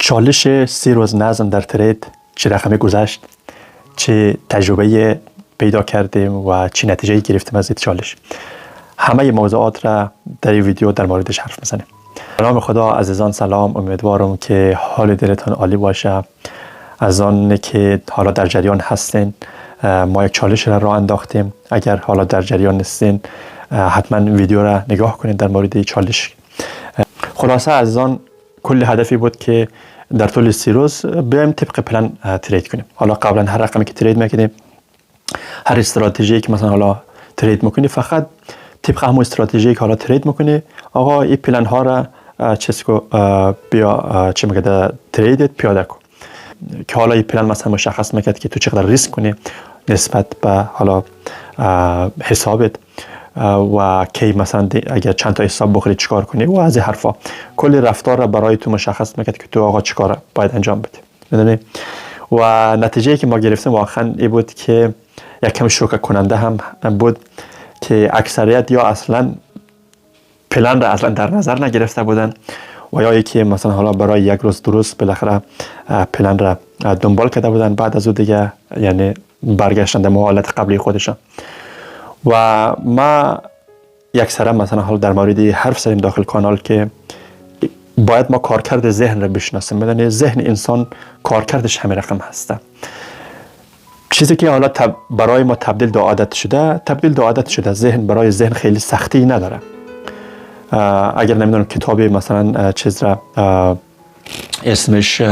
چالش 3 روز نظم در ترید چه رقمی گذشت، چه تجربه پیدا کردیم و چه نتیجه گرفتیم از این چالش. همه موضوعات را در این ویدیو در موردش حرف میزنیم. به نام خدا. عزیزان سلام، امیدوارم که حال دلتان عالی باشه. از آن که حالا در جریان هستین، ما یک چالش را راه انداختیم. اگر حالا در جریان نیستین حتما ویدیو را نگاه کنید در مورد چالش. خلاصه عزیزان، کل هدفی بود که در طول 3 روز بیایم طبق پلن ترید کنیم. حالا قبلا هر رقمی که ترید میکنیم، هر استراتژی که مثلا حالا ترید میکنی، فقط طبق همون استراتژی که حالا ترید میکنی، آقا این پلن ها را بیا چه میگه تریدت پیاده کن که حالا این پلن مثلا مشخص میکرد که تو چقدر ریسک کنی نسبت به حالا حسابت و کی مثلا اگر چند تا حساب بخوری چیکار کنی و از این حرفا. کل رفتار را برای تو مشخص میکرد که تو آقا چیکار باید انجام بدی، میدونی. و نتیجه که ما گرفتیم واقعا این بود که یک کم شوکه کننده هم بود که اکثریت یا اصلا پلن را اصلا در نظر نگرفته بودن و یا یکی مثلا حالا برای 1 روز 2 روز بالاخره پلن را دنبال کرده بودن، بعد از اون دیگه یعنی برگشتن به حالت قبلی خودشان. و ما یکسره مثلا حالا در مورد حرف زدیم داخل کانال که باید ما کارکرد ذهن را بشناسیم. میدونی ذهن انسان کارکردش همین رقم هسته. چیزی که حالا برای ما تبدیل به عادت شده، ذهن برای ذهن خیلی سختی نداره. اگر نمیدونم کتابی مثلا چیز را اسمش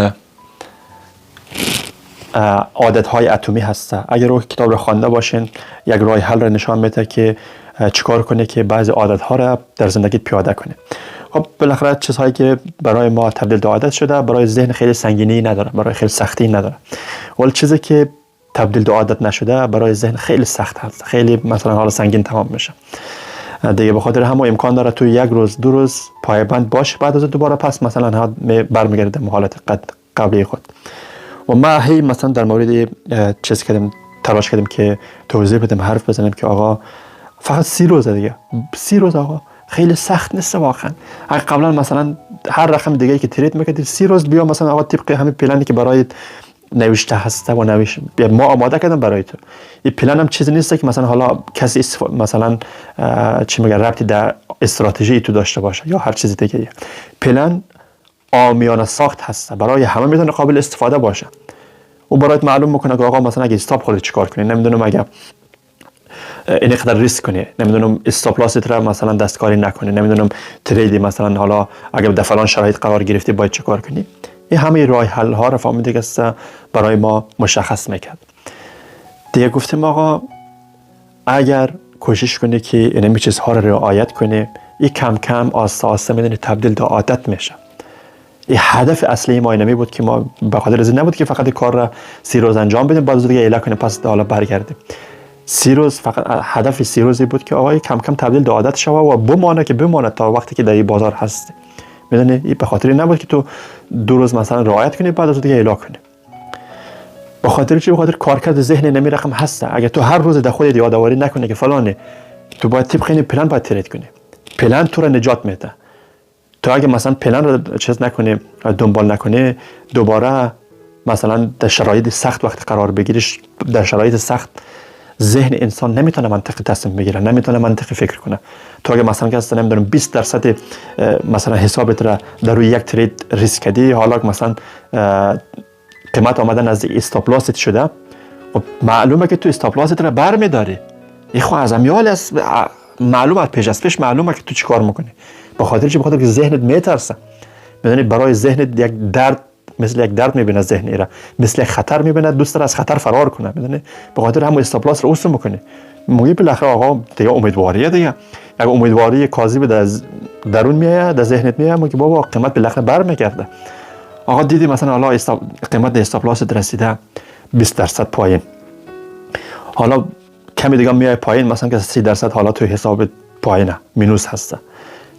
عادت های اتمی هسته، اگر رو کتاب رو خوانده باشین یک راه حل را نشان میده که چیکار کنه که بعضی عادت ها را در زندگی پیاده کنه. خب بالاخره چیزهایی که برای ما تبدیل به عادت شده برای ذهن خیلی سنگینی نداره، برای خیلی سختی نداره. ولی چیزی که تبدیل به عادت نشده برای ذهن خیلی سخت هست، خیلی مثلا حالا سنگین تمام میشه دیگه. به خاطر همون امکان داره تو 1 روز 2 روز پایبند باش، بعد از دوباره پس مثلا برمیگرده به حالت قبلی خود. و ما هی مثلا در مورد چیز کردیم، تلاش کردیم که توضیح بدیم، حرف بزنیم که آقا فقط 30 روز دیگه، 30 روز آقا خیلی سخت نیست واقعا. اگه قبلا مثلا هر رقم دیگه که ترید میکردی 30 روز بیا مثلا آقا طبق همین پلنی که برای نوشته هسته و ما آماده کردم برای تو. این پلن هم چیزی نیست که مثلا حالا کسی مثلا چی میگه ربطی در استراتژی تو داشته باشه یا هر چیز دیگه. پلن عامیانه ساخت هست، برای همه میتونه قابل استفاده باشه. و برایت معلوم میکنه که آقا مثلا اگه استاپ خودت چیکار کنی، نمیدونم اگه اینقدر ریسک کنی، نمیدونم استاپ لاست را مثلا دستکاری نکنی، نمیدونم تریدی مثلا حالا اگه در فلان شرایط قرار گرفتی باید چیکار کنی. این همه راه حل ها را فهمیده است برای ما مشخص میکرد. دیگه گفتیم آقا اگر کوشش کنی که این چیزها را رعایت کنی، این کم کم آسته آسته میدونی تبدیل به عادت میشه. این هدف اصلی ما اینمی بود که ما به خاطر از نبود که فقط کار را 30 روز انجام بدیم بعد از دیگه ایله کنیم پس حالا برگردیم. 30 روز فقط هدف 30 روزی بود که آقا کم کم تبدیل به عادت شوه و بمانه تا وقتی که در این بازار هستی. میدونی این به خاطر نبود که تو 2 روز مثلا رعایت کنی بعد از دیگه ایله کنی. به خاطر چی؟ به خاطر کارکرد ذهن نمی رقم هسته. اگه تو هر روز در خودت یادآوری نکنی که فلانه، تو باید طبق این پلن باید ترید کنی. پلن تو را نجات میده. تو اگه مثلا پلن رو چیز نکنی، دنبال نکنی، دوباره مثلا در شرایط سخت وقت قرار بگیریش، در شرایط سخت ذهن انسان نمیتونه منطقی تصمیم بگیره، نمیتونه منطقی فکر کنه. تو اگه مثلا که نمیدونم 20% مثلا حسابت را در روی یک ترید ریسک کردی، حالا مثلا قیمت آمدن از استاپ لاست شده، خب معلومه که تو استاپ لاست را برمیداری. این خو از امیال است، معلومه پیش معلومه که تو چیکار میکنی. به خاطر که ذهنت میترسه. میدونی برای ذهنت یک درد مثل یک درد میبینه، ذهن را مثل یک خطر میبینه، دوست داره از خطر فرار کنه. میدونی به خاطر همون استاپ لاس رو اوسم میکنه. موقعی بالاخره آقا دیگه امیدواریه، دیگه یک امیدواری کاذب در درون میاد، در ذهنت میاد که بابا قیمت بالاخره برمیگرده. آقا دیدی مثلا حالا قیمت استاپ لاس رسیده 20% پایین، حالا کمی دیگه میای پایین، مثلا که 30% حالا توی حساب پایینه، مینوس هسته،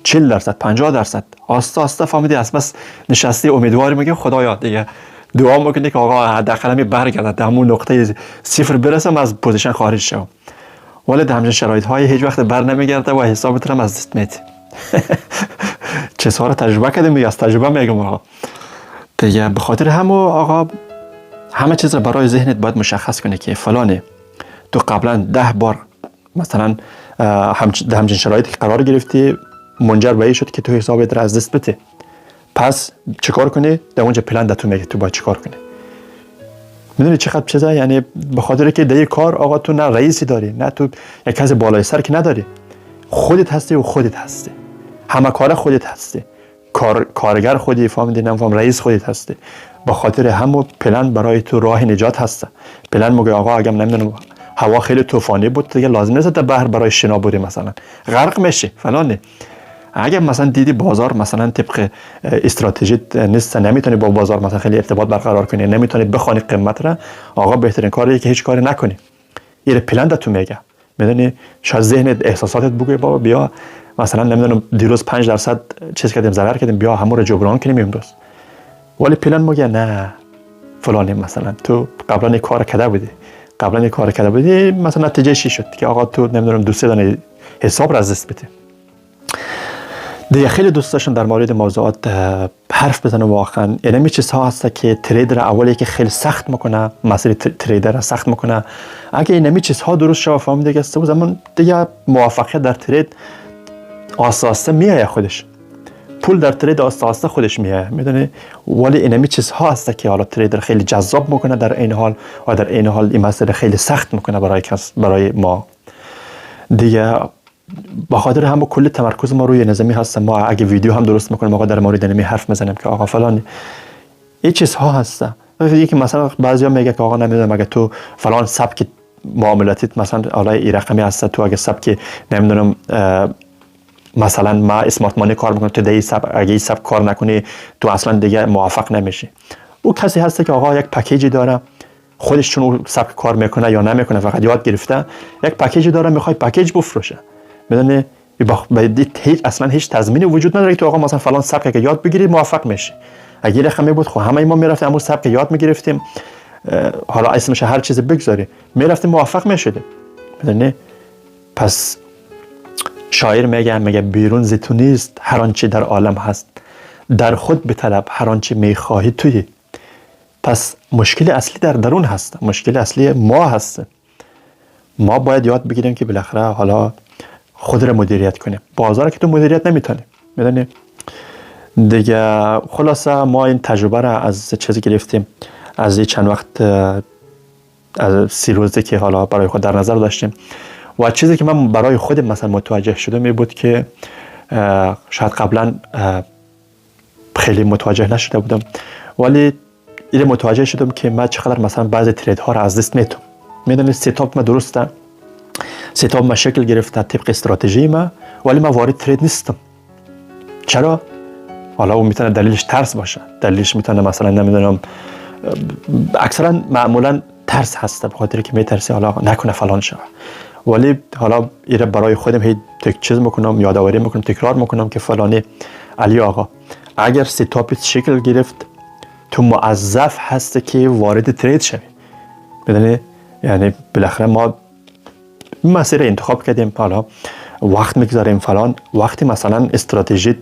40%، 50%. آسته آسته فهمیدی از بس نشستی امیدواری میگه خدایا دیگه دعا میکنی که آقا حداقل می برگرده در همون نقطه 0 برسم از پوزیشن خارج شم. ولی در همچین شرایط های هیچ وقت بر نمیگرده و حسابت هم از دست میدی. چه سوال تجربه کردیم، از تجربه میگم آقا. دیگه به خاطر آقا همه چیز رو برای ذهنت باید مشخص کنه که فلانه تو قبلا 10 بار مثلا همچین شرایطی که قرار گرفتی منجر به این شد که تو حسابت را از دست بده. پس چیکار کنی؟ در اونجا پلن تو میگه تو باید چیکار کنی. میدونی چقدر چیزا، یعنی به خاطر که در کار آقا تو نه رئیسی داری، نه تو یک کسی بالای سر که نداری، خودت هستی و خودت هستی، همه کار خودت هستی، کارگر خودی، فهمیدی؟ نمیفهم رئیس خودت هستی. به خاطر همون پلن برای تو راه نجات هست. پلن میگه آقا اگه نمیدونم هوا خیلی طوفانی بود دیگه لازم نیست در بحر برای شنا بری مثلا غرق میشی فلانه. اگه مثلا دیدی بازار مثلا طبق استراتژی نیست، نمیتونی با بازار مثلا خیلی ارتباط برقرار کنی، نمیتونی بخونی قیمت را، آقا بهترین کاریه که هیچ کاری نکنی. این پلن تو میگه. میدونی شاید ذهنت احساساتت بگه بابا بیا مثلا نمیدونم دیروز 5% چیز کردیم ضرر کردیم بیا همون رو جبران کنیم امروز. ولی پلن میگه نه فلانی مثلا تو قبلا کار کرده بودی مثلا نتیجه چی شد که آقا تو نمیدونم 2-3 دانه حساب را از دست بده. دیگه خیلی دوست داشتم در مورد موضوعات حرف بزنم. واقعا اینمی چیزها هست که تریدر اولی که خیلی سخت میکنه، مسیر تریدر را سخت میکنه. اگه اینمی چیزها درست شد فهمید دیگه زمان دیگه موفقیت در ترید آساسه میایه خودش. پول در ترید آساسه خودش میایه، میدونی. ولی اینمی چیزها هست که حالا تریدر خیلی جذاب میکنه در این حال و در این حال این مسئله خیلی سخت میکنه برای ما. دیگه با خاطر همون کل تمرکز ما روی نظامی هست. ما اگه ویدیو هم درست میکنیم آقا در مورد نظامی حرف میزنیم که آقا فلان این چیزها هست. یکی مثلا بعضیا میگه که آقا نمیدونم اگه تو فلان سبک معاملاتیت مثلا حالا این رقمی هست، تو اگه سبک نمیدونم مثلا ما اسمارت مانی کار میکنم تو دی سبک، اگه این سبک کار نکنی تو اصلا دیگه موفق نمیشی. او کسی هست که آقا یک پکیجی داره خودش چون اون سبک کار میکنه یا نمیکنه فقط یاد گرفته، یک پکیجی داره میخواد پکیج بفروشه. میدونی اصلا هیچ تضمینی وجود نداره که تو آقا مثلا فلان سبک که یاد بگیری موفق میشی. اگه رقمی بود خب همه ما میرفتیم همون سبک یاد میگرفتیم، حالا اسمش هر چیز بگذاری میرفتیم موفق میشدیم. میدونی پس شاعر میگه بیرون ز تو نیست هر آنچه در عالم هست، در خود بطلب هر آنچه میخواهی تویی. پس مشکل اصلی در درون هست، مشکل اصلی ما هست. ما باید یاد بگیریم که بالاخره حالا خود را مدیریت کنیم. بازار که تو مدیریت نمیتونی. میدونی دیگه خلاصه ما این تجربه را از چیزی گرفتیم از این چند وقت، از 3 روزی که حالا برای خود در نظر داشتیم. و چیزی که من برای خودم مثلا متوجه شدم این بود که شاید قبلا خیلی متوجه نشده بودم، ولی این متوجه شدم که من چقدر مثلا بعضی ترید ها را از دست میدم. میدونی ستاپ ما درسته، ستاپ ما شکل گرفته طبق استراتژی ما، ولی ما وارد ترید نیستم. چرا؟ حالا اون میتونه دلیلش ترس باشه، دلیلش میتونه مثلا نمیدونم اکثرا معمولا ترس هست، به خاطر که میترسی حالا نکنه فلان شه. ولی حالا ایره برای خودم هی چیز میکنم، یادآوری میکنم، تکرار میکنم که فلانی علی آقا اگر ستاپت شکل گرفت تو موظف هست که وارد ترید شوی. بدونی یعنی بالاخره ما مسیر انتخاب کردیم، حالا وقت میگذاریم فلان، وقتی مثلا استراتژی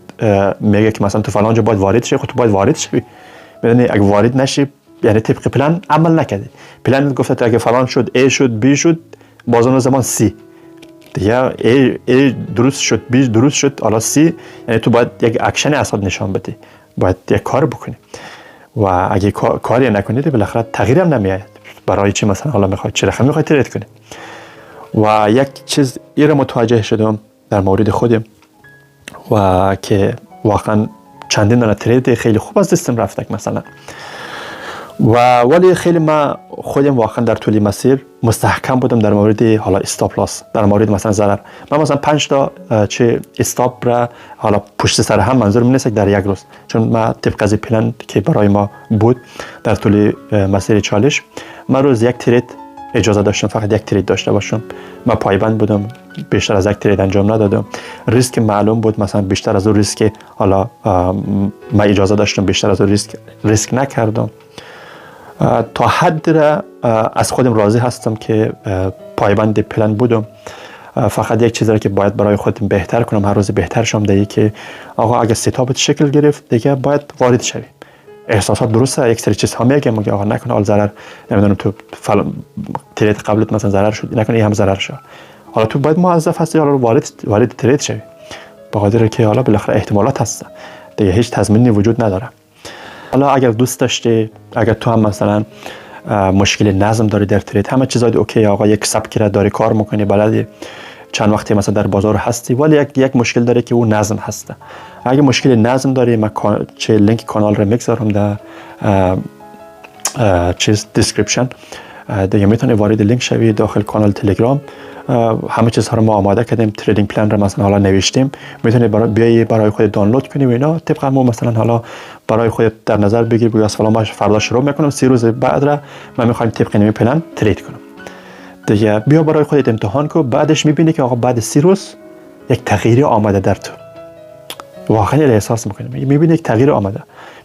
میگه که مثلا تو فلان جا باید وارد شوی، خود تو باید وارد شوی. بدونی اگه وارد نشی یعنی طبق پلن عمل نکردی. پلن گفته تو اگه فلان شد A شد B شد بازون زمان C دیگه A درست شد B درست شد حالا C، یعنی تو باید یک اکشن اصلا نشان بدی، باید یک کار بکنی. و اگه کاری نکنید بالاخره تغییر هم نمیاد. برای چی مثلا حالا میخواد چه رقم میخواد ترید کنی. و یک چیز ایره متوجه شدم در مورد خودم و که واقعا چندین دانه ترید خیلی خوب از دستم رفت مثلا، و ولی خیلی ما خودم واقعا در طول مسیر مستحکم بودم در مورد حالا استاپ لاس، در مورد مثلا ضرر. من مثلا 5 تا چه استاپ را حالا پشت سر هم منظورم نیست در یک روز، چون ما طبق از پلن که برای ما بود در طول مسیر چالش من روز یک ترید اجازه داشتم، فقط یک ترید داشته باشم. من پایبند بودم، بیشتر از یک ترید انجام ندادم. ریسک معلوم بود، مثلا بیشتر از اون ریسک حالا من اجازه داشتم بیشتر از اون ریسک نکردم. تا حد را از خودم راضی هستم که پایبند پلن بودم. فقط یک چیزی که باید برای خودم بهتر کنم، هر روز بهتر شم، دیگه که آقا اگه ستاپت شکل گرفت دیگه باید وارد شوی. احساسات درسته، یک سری چیزها میگه مگه آقا نکنه حال ضرر، نمیدونم تو ترید قبلت مثلا ضرر شد، نکنه این هم ضرر شد. حالا تو باید موظف هستی حالا وارد ترید شوی، به خاطر که حالا بالاخره احتمالات هست دیگه، هیچ تضمینی وجود نداره. حالا اگر دوست داشتی، اگر تو هم مثلا مشکل نظم داری در ترید، همه چیزا اوکی آقا، یک سبکی را داری کار میکنی، بلدی چند وقتی مثلا در بازار هستی، ولی یک مشکل داره که اون نظم هست. اگه مشکل نظم داری، من چه لینک کانال رو میگذارم در چیز دیسکریپشن دیگه، میتونی وارد لینک شوی داخل کانال تلگرام. همه چیزها رو ما آماده کردیم، تریدینگ پلان رو مثلا حالا نوشتیم، میتونی برای خودت دانلود کنی و اینا طبق ما مثلا حالا برای خودت در نظر بگیر، بگو اصلا ما فردا شروع میکنم، 3 روز بعد را من میخوام طبق این پلان ترید کنم دیگه. بیا برای خودت امتحان کن، بعدش میبینی که آقا بعد 30 روز یک تغییری آمده در تو، واقعا احساس میکنی، میبینی یک تغییر آمده،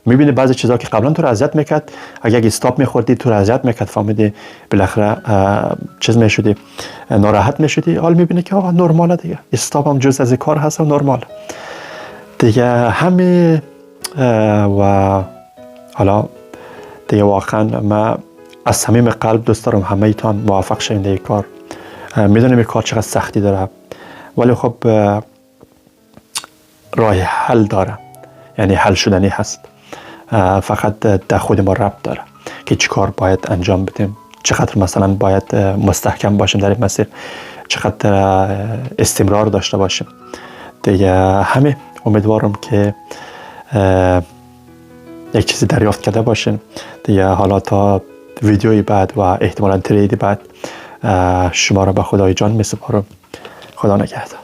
میبینی بعضی چیزا که قبلا تو رو اذیت میکرد، اگه استاپ میخوردی تو رو اذیت میکرد، فهمیدی بالاخره چیز میشدی، ناراحت میشدی، حال میبینی که آقا نرماله دیگه، استاپ هم جز از کار هست و نرمال دیگه. همه و حالا دیگه واقعا من از صمیم قلب دوست دارم همه ایتان موفق شین در کار. میدونم این کار چقدر سختی داره، ولی خب راه حل داره، یعنی حل شدنی هست، فقط در خود ما ربط داره که چی کار باید انجام بدیم، چقدر مثلا باید مستحکم باشیم در این مسیر، چقدر استمرار داشته باشیم دیگه. همه امیدوارم که یک چیزی دریافت کرده باشین دیگه. حالا تا ویدیوی بعد و احتمالاً ترید بعد شما را به خدای جان میسپارم. خدا نگهدار.